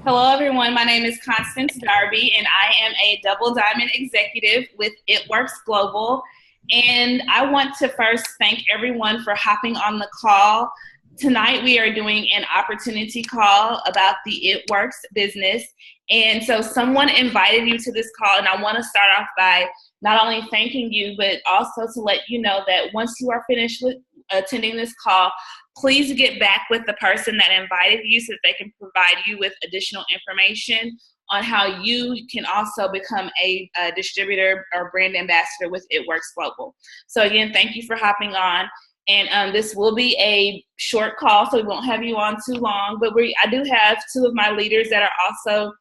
Hello, everyone. My name is Constance Darby, and I am a double diamond executive with It Works Global. And I want to first thank everyone for hopping on the call. Tonight, we are doing an opportunity call about the It Works business. And so, someone invited you to this call, and I want to start off by not only thanking you, but also to let you know that once you are finished with attending this call, please get back with the person that invited you so that they can provide you with additional information on how you can also become a distributor or brand ambassador with It Works Global. So again, thank you for hopping on. And this will be a short call, so we won't have you on too long. But I do have two of my leaders that are also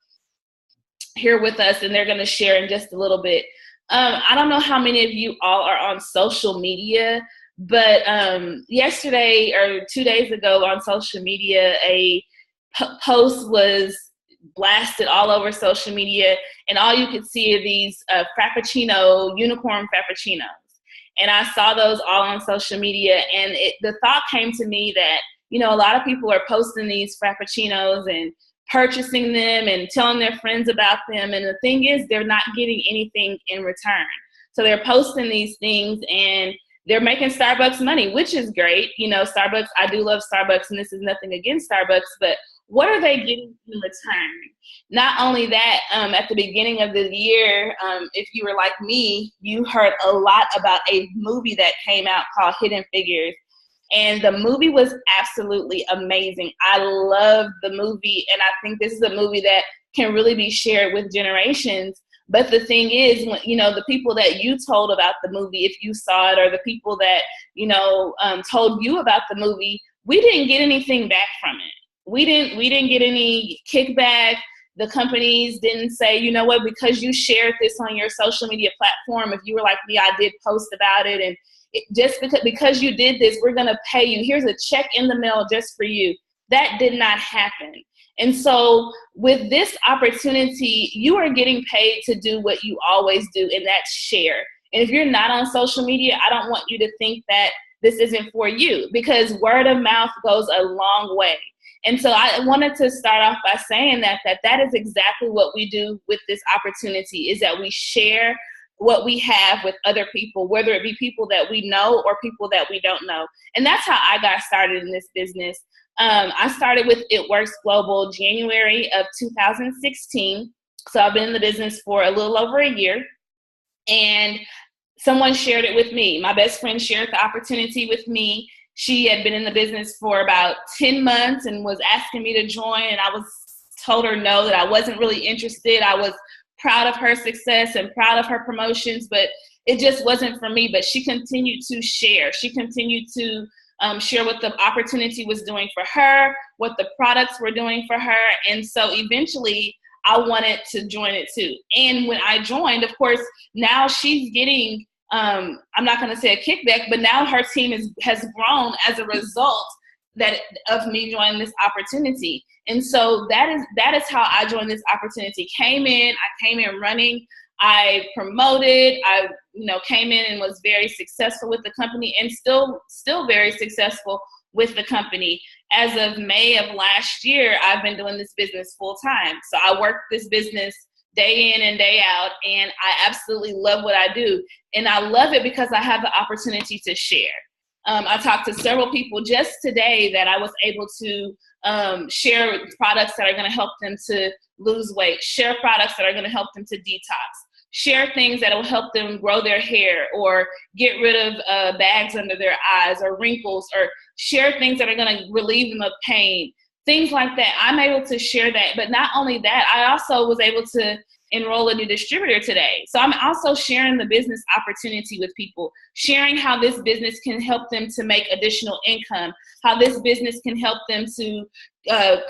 here with us, and they're going to share in just a little bit. I don't know how many of you all are on social media, but yesterday or 2 days ago on social media, a post was blasted all over social media, and all you could see are these Frappuccino, unicorn Frappuccinos. And I saw those all on social media, and the thought came to me that, a lot of people are posting these Frappuccinos and purchasing them and telling their friends about them. And the thing is, they're not getting anything in return. So they're posting these things and they're making Starbucks money, which is great. Starbucks, I do love Starbucks, and this is nothing against Starbucks, but what are they getting in return? Not only that, at the beginning of the year, if you were like me, you heard a lot about a movie that came out called Hidden Figures. And the movie was absolutely amazing. I love the movie, and I think this is a movie that can really be shared with generations. But the thing is, the people that you told about the movie, if you saw it, or the people that, told you about the movie, we didn't get anything back from it. We didn't get any kickback. The companies didn't say, because you shared this on your social media platform, if you were like me, I did post about it, and just because you did this, we're going to pay you. Here's a check in the mail just for you. That did not happen. And so with this opportunity, you are getting paid to do what you always do, and that's share. And if you're not on social media, I don't want you to think that this isn't for you, because word of mouth goes a long way. And so I wanted to start off by saying that is exactly what we do with this opportunity, is that we share what we have with other people, whether it be people that we know or people that we don't know. And that's how I got started in this business. I started with It Works Global January of 2016. So I've been in the business for a little over a year. And someone shared it with me. My best friend shared the opportunity with me. She had been in the business for about 10 months and was asking me to join. And I told her no, that I wasn't really interested. I was proud of her success and proud of her promotions, but it just wasn't for me. But she continued to share. She continued to share what the opportunity was doing for her, what the products were doing for her. And so eventually I wanted to join it too. And when I joined, of course, now she's getting, I'm not going to say a kickback, but now her team has grown as a result of me joining this opportunity. And so that is how I joined this opportunity. I came in running. I promoted. I came in and was very successful with the company, and still very successful with the company. As of May of last year, I've been doing this business full time. So I work this business day in and day out, and I absolutely love what I do. And I love it because I have the opportunity to share. I talked to several people just today that I was able to share products that are going to help them to lose weight, share products that are going to help them to detox, share things that will help them grow their hair or get rid of bags under their eyes or wrinkles, or share things that are going to relieve them of pain, things like that. I'm able to share that. But not only that, I also was able to enroll a new distributor today. So I'm also sharing the business opportunity with people, sharing how this business can help them to make additional income, how this business can help them to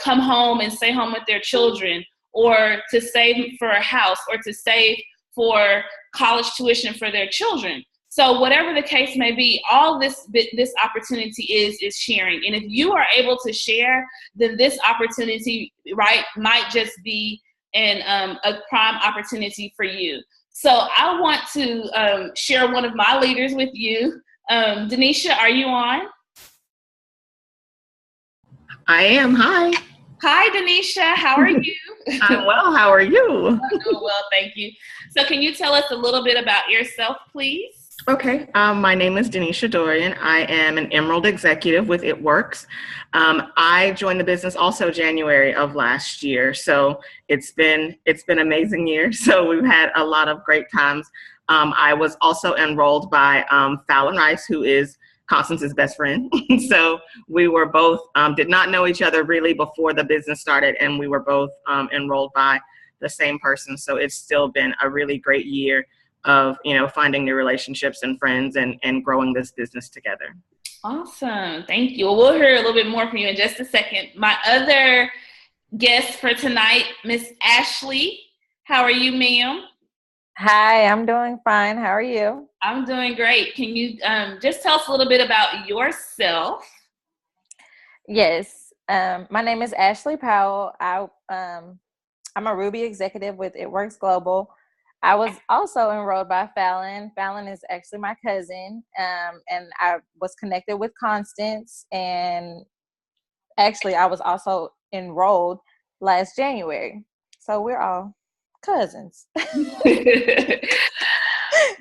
come home and stay home with their children, or to save for a house, or to save for college tuition for their children. So whatever the case may be, all this opportunity is sharing. And if you are able to share, then this opportunity, right, might just be a prime opportunity for you. So I want to share one of my leaders with you. Denisha, are you on? I am. Hi. Hi, Denisha. How are you? I'm well. How are you? I'm doing well, thank you. So can you tell us a little bit about yourself, please? Okay. My name is Denisha Dorian. I am an Emerald executive with It Works. I joined the business also January of last year, so it's been an amazing year. So we've had a lot of great times. I was also enrolled by Fallon Rice, who is Constance's best friend. So we were both did not know each other really before the business started, and we were both enrolled by the same person. So it's still been a really great year of finding new relationships and friends and growing this business together. Awesome. Thank you. Well, we'll hear a little bit more from you in just a second. My other guest for tonight, Miss Ashley. How are you, ma'am? Hi, I'm doing fine. How are you? I'm doing great. Can you just tell us a little bit about yourself? Yes. My name is Ashley Powell. I'm a Ruby executive with It Works Global. I was also enrolled by Fallon. Fallon is actually my cousin, and I was connected with Constance. And actually, I was also enrolled last January. So we're all cousins.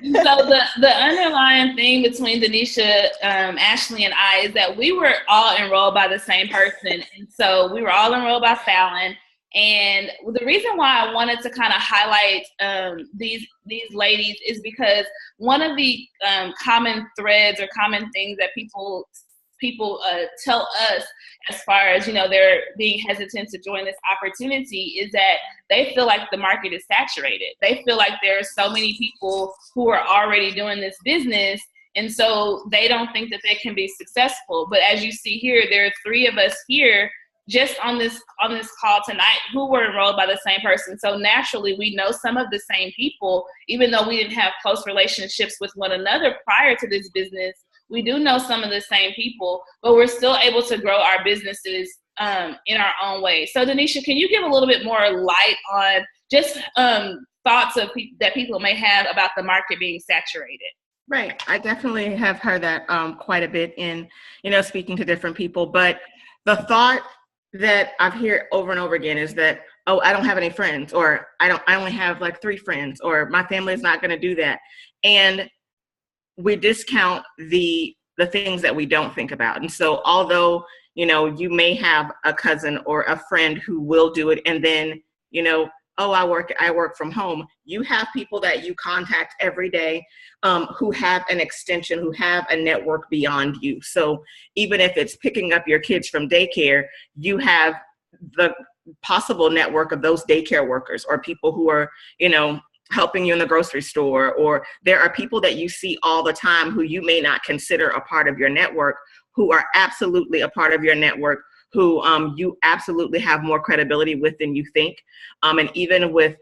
So the underlying thing between Denisha, Ashley, and I is that we were all enrolled by the same person, and so we were all enrolled by Fallon. And the reason why I wanted to kind of highlight these ladies is because one of the common threads or common things that people tell us as far as they're being hesitant to join this opportunity is that they feel like the market is saturated. They feel like there are so many people who are already doing this business, and so they don't think that they can be successful. But as you see here, there are three of us here just on this call tonight who were enrolled by the same person. So naturally, we know some of the same people, even though we didn't have close relationships with one another prior to this business. We do know some of the same people, but we're still able to grow our businesses in our own way. So Denisha, can you give a little bit more light on just thoughts that people may have about the market being saturated? Right. I definitely have heard that quite a bit in, speaking to different people. But the thought that I've heard over and over again is that, oh, I don't have any friends, or I only have like 3 friends, or my family is not going to do that. And we discount the things that we don't think about. And so although, you may have a cousin or a friend who will do it, and then, oh, I work from home. You have people that you contact every day who have an extension, who have a network beyond you. So even if it's picking up your kids from daycare, you have the possible network of those daycare workers or people who are, helping you in the grocery store, or there are people that you see all the time who you may not consider a part of your network, who are absolutely a part of your network, who you absolutely have more credibility with than you think. And even with,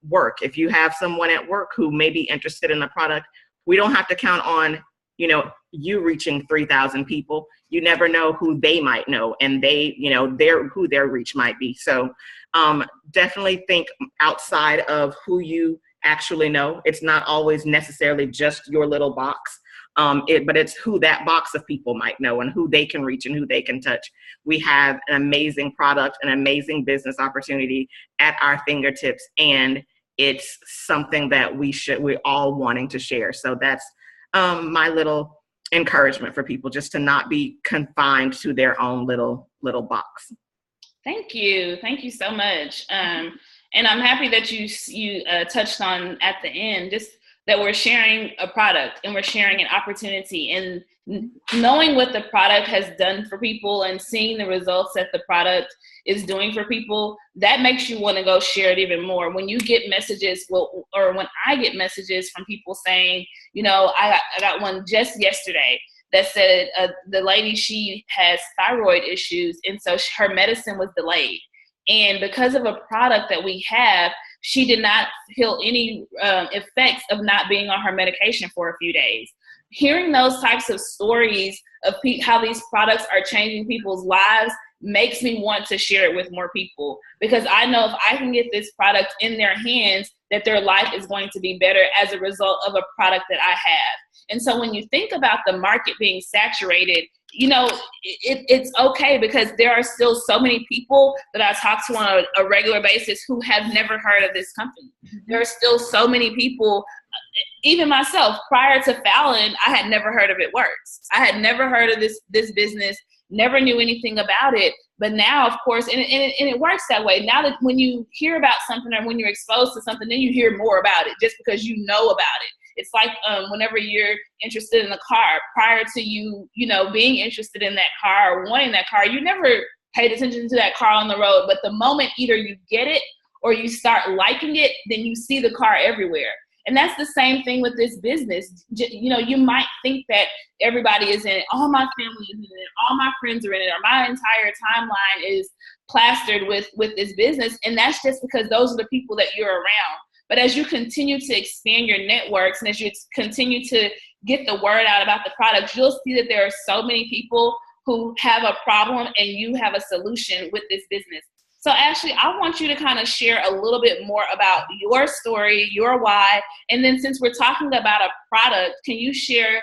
work, if you have someone at work who may be interested in the product, we don't have to count on, you reaching 3,000 people. You never know who they might know, and they, who their reach might be. So definitely think outside of who you actually know. It's not always necessarily just your little box. But it's who that box of people might know and who they can reach and who they can touch. We have an amazing product, an amazing business opportunity at our fingertips, and it's something that we're all wanting to share. So that's my little encouragement for people, just to not be confined to their own little box. Thank you so much. And I'm happy that you touched on at the end just that we're sharing a product and we're sharing an opportunity, and knowing what the product has done for people and seeing the results that the product is doing for people, that makes you want to go share it even more. When you get messages, or when I get messages from people saying, I got one just yesterday that said the lady, she has thyroid issues, and so her medicine was delayed. And because of a product that we have, she did not feel any effects of not being on her medication for a few days. Hearing those types of stories of how these products are changing people's lives makes me want to share it with more people, because I know if I can get this product in their hands, that their life is going to be better as a result of a product that I have. And so when you think about the market being saturated, it's okay, because there are still so many people that I talk to on a regular basis who have never heard of this company. There are still so many people, even myself, prior to Fallon, I had never heard of It Works. I had never heard of this business, never knew anything about it. But now, of course, and it works that way. Now that when you hear about something or when you're exposed to something, then you hear more about it just because you know about it. It's like whenever you're interested in a car, prior to you being interested in that car or wanting that car, you never paid attention to that car on the road. But the moment either you get it or you start liking it, then you see the car everywhere. And that's the same thing with this business. You might think that everybody is in it. All my family is in it. All my friends are in it. Or my entire timeline is plastered with this business. And that's just because those are the people that you're around. But as you continue to expand your networks and as you continue to get the word out about the products, you'll see that there are so many people who have a problem and you have a solution with this business. So Ashley, I want you to kind of share a little bit more about your story, your why, and then since we're talking about a product, can you share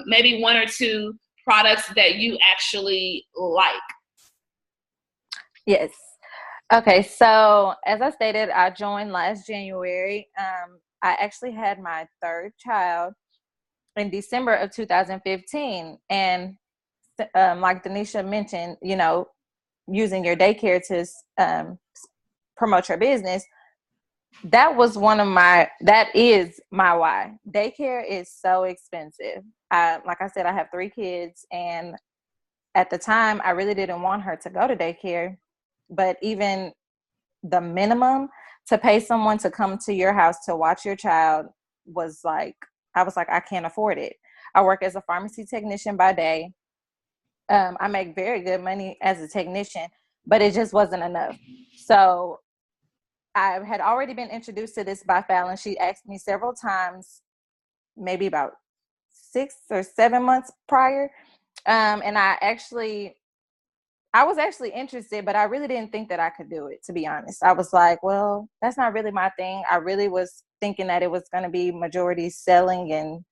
maybe one or two products that you actually like? Yes. Okay, so as I stated, I joined last January. I actually had my third child in December of 2015. And like Denisha mentioned, using your daycare to promote your business, that is my why. Daycare is so expensive. Like I said, I have 3 kids, and at the time, I really didn't want her to go to daycare. But even the minimum to pay someone to come to your house to watch your child was like, I can't afford it. I work as a pharmacy technician by day. I make very good money as a technician, but it just wasn't enough. So I had already been introduced to this by Fallon. She asked me several times, maybe about 6 or 7 months prior. And I was actually interested, but I really didn't think that I could do it, to be honest. I was like, well, that's not really my thing. I really was thinking that it was going to be majority selling and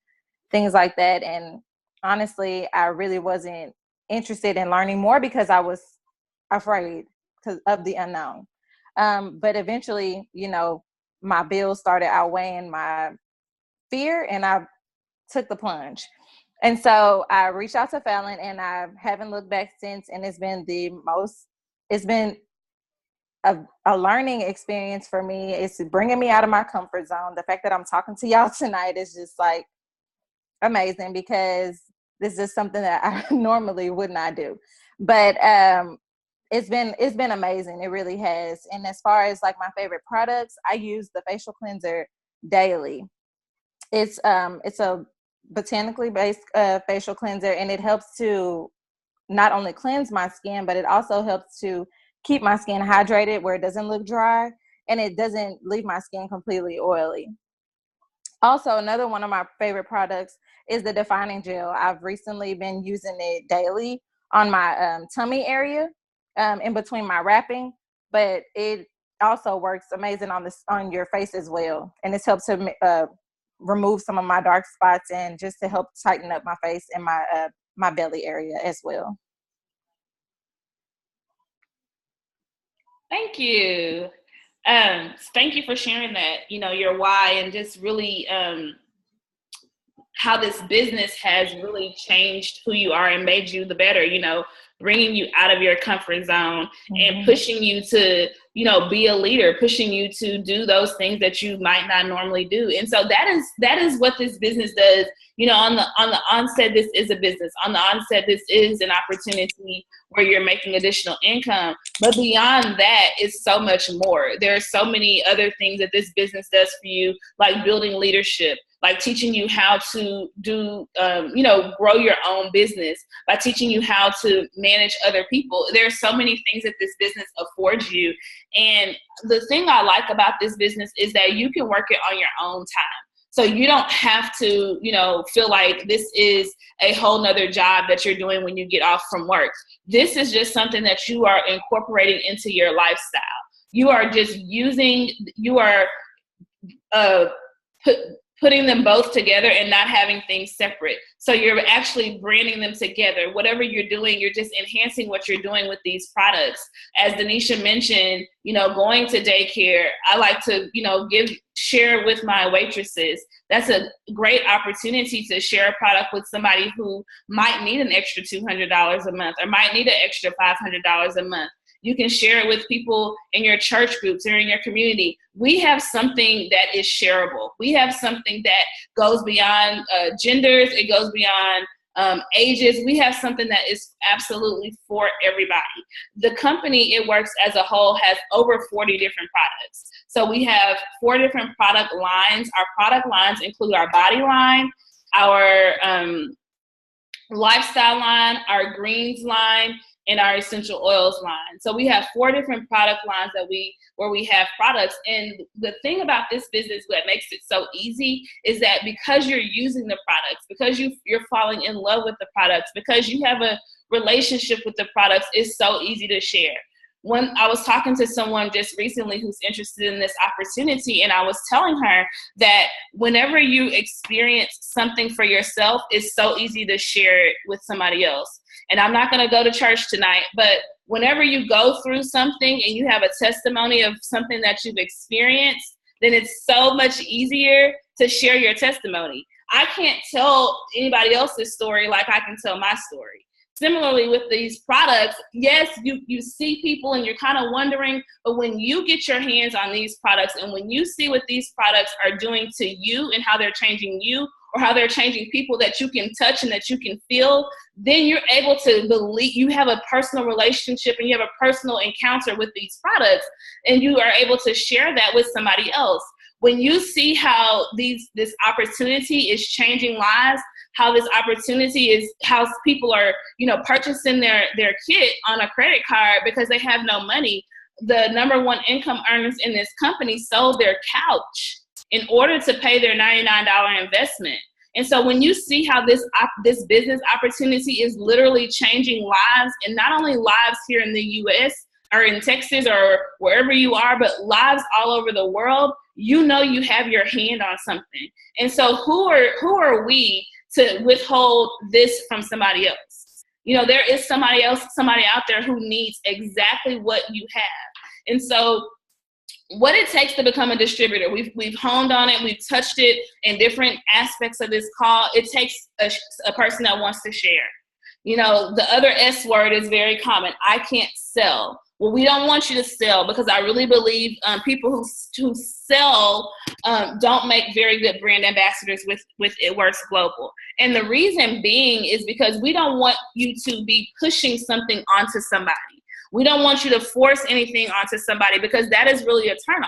things like that. And honestly, I really wasn't interested in learning more because I was afraid because of the unknown. But eventually, my bills started outweighing my fear, and I took the plunge. And so I reached out to Fallon, and I haven't looked back since. And it's been a learning experience for me. It's bringing me out of my comfort zone. The fact that I'm talking to y'all tonight is just like amazing, because this is something that I normally would not do. But it's been amazing. It really has. And as far as like my favorite products, I use the facial cleanser daily. It's a botanically based facial cleanser, and it helps to not only cleanse my skin, but it also helps to keep my skin hydrated where it doesn't look dry, and it doesn't leave my skin completely oily. Also, another one of my favorite products is the defining gel. I've recently been using it daily on my tummy area, in between my wrapping, but it also works amazing on your face as well, and it's helped to remove some of my dark spots and just to help tighten up my face and my belly area as well. Thank you. Thank you for sharing that, your why, and just really how this business has really changed who you are and made you the better, bringing you out of your comfort zone and pushing you to, be a leader, pushing you to do those things that you might not normally do. And so that is what this business does. On the onset, this is a business. On the onset, this is an opportunity where you're making additional income. But beyond that, it's so much more. There are so many other things that this business does for you, like building leadership, like teaching you how to do, grow your own business, by teaching you how to manage other people. There are so many things that this business affords you. And the thing I like about this business is that you can work it on your own time. So you don't have to, feel like this is a whole nother job that you're doing when you get off from work. This is just something that you are incorporating into your lifestyle. You are just putting putting them both together and not having things separate. So you're actually branding them together. Whatever you're doing, you're just enhancing what you're doing with these products. As Denisha mentioned, going to daycare, I like to, share with my waitresses. That's a great opportunity to share a product with somebody who might need an extra $200 a month or might need an extra $500 a month. You can share it with people in your church groups or in your community. We have something that is shareable. We have something that goes beyond genders. It goes beyond ages. We have something that is absolutely for everybody. The company, It Works as a whole, has over 40 different products. So we have 4 different product lines. Our product lines include our body line, our lifestyle line, our greens line, and our essential oils line. So we have 4 different product lines where we have products. And the thing about this business that makes it so easy is that because you're using the products, because you're falling in love with the products, because you have a relationship with the products, it's so easy to share. When I was talking to someone just recently who's interested in this opportunity, and I was telling her that whenever you experience something for yourself, it's so easy to share it with somebody else. And I'm not going to go to church tonight, but whenever you go through something and you have a testimony of something that you've experienced, then it's so much easier to share your testimony. I can't tell anybody else's story like I can tell my story. Similarly with these products, yes, you see people and you're kind of wondering, but when you get your hands on these products and when you see what these products are doing to you and how they're changing you or how they're changing people that you can touch and that you can feel, then you're able to believe, you have a personal relationship and you have a personal encounter with these products, and you are able to share that with somebody else. When you see how this opportunity is changing lives, how this opportunity is, how people are, purchasing their kit on a credit card because they have no money. The number 1 income earners in this company sold their couch in order to pay their $99 investment. And so when you see how this business opportunity is literally changing lives, and not only lives here in the U.S. or in Texas or wherever you are, but lives all over the world, you have your hand on something. And so who are we to withhold this from somebody else? There is somebody out there who needs exactly what you have. And so what it takes to become a distributor, we've honed on it, we've touched it in different aspects of this call. It takes a person that wants to share. The other S word is very common. I can't sell. Well, we don't want you to sell, because I really believe people who sell don't make very good brand ambassadors with It Works Global. And the reason being is because we don't want you to be pushing something onto somebody. We don't want you to force anything onto somebody, because that is really a turnoff.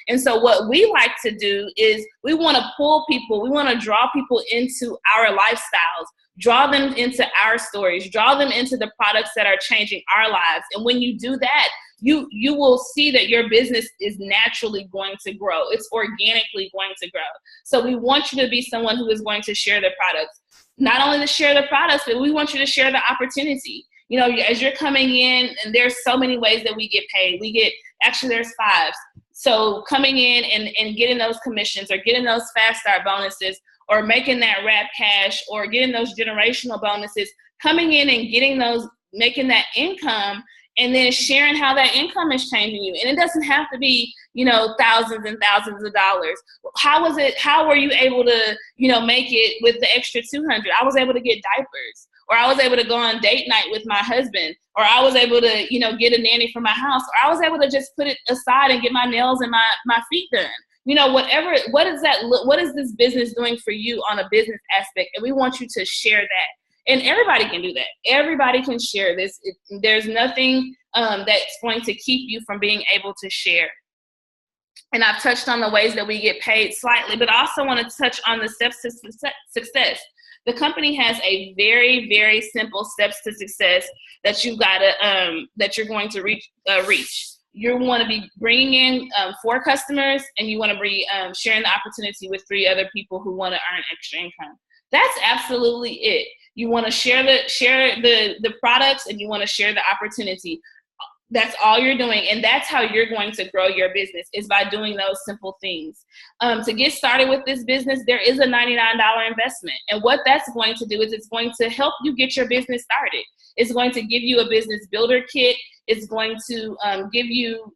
And so what we like to do is we want to pull people, we want to draw people into our lifestyles, draw them into our stories, draw them into the products that are changing our lives. And when you do that, you will see that your business is naturally going to grow. It's organically going to grow. So we want you to be someone who is going to share the products. Not only to share the products, but we want you to share the opportunity. As you're coming in, and there's so many ways that we get paid. There's 5. So coming in and getting those commissions or getting those fast start bonuses or making that wrap cash or getting those generational bonuses, coming in and getting those, making that income, and then sharing how that income is changing you. And it doesn't have to be, thousands and thousands of dollars. How were you able to, make it with the extra 200? I was able to get diapers, or I was able to go on date night with my husband, or I was able to, get a nanny for my house, or I was able to just put it aside and get my nails and my feet done. What is this business doing for you on a business aspect? And we want you to share that. And everybody can do that. Everybody can share this. There's nothing that's going to keep you from being able to share. And I've touched on the ways that we get paid slightly, but I also want to touch on the steps to success. The company has a very, very simple steps to success that that you're going to reach. You want to be bringing in 4 customers, and you want to be sharing the opportunity with 3 other people who want to earn extra income. That's absolutely it. You want to share the products, and you want to share the opportunity. That's all you're doing. And that's how you're going to grow your business, is by doing those simple things. To get started with this business, there is a $99 investment. And what that's going to do is it's going to help you get your business started. It's going to give you a business builder kit. It's going to give you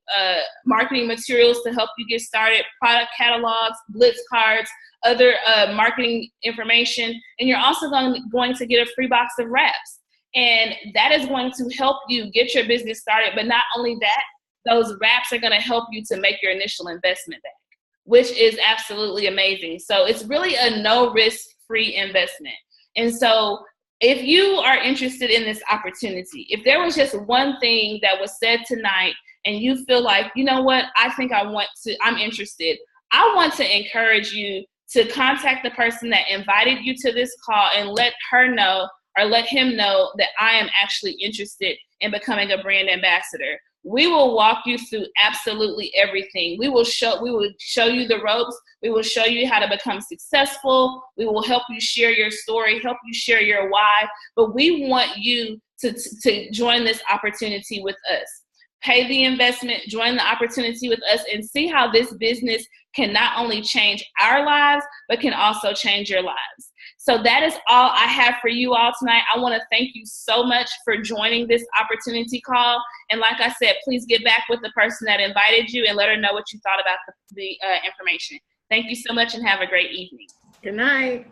marketing materials to help you get started, product catalogs, blitz cards, other marketing information. And you're also going to get a free box of wraps. And that is going to help you get your business started. But not only that, those wraps are going to help you to make your initial investment back, which is absolutely amazing. So it's really a no risk free investment. And so if you are interested in this opportunity, if there was just one thing that was said tonight and you feel like, you know what, I'm interested, I want to encourage you to contact the person that invited you to this call and let her know or let him know that I am actually interested in becoming a brand ambassador. We will walk you through absolutely everything. We will show you the ropes. We will show you how to become successful. We will help you share your story, help you share your why. But we want you to join this opportunity with us. Pay the investment, join the opportunity with us, and see how this business can not only change our lives, but can also change your lives. So that is all I have for you all tonight. I want to thank you so much for joining this opportunity call. And like I said, please get back with the person that invited you and let her know what you thought about the information. Thank you so much and have a great evening. Good night.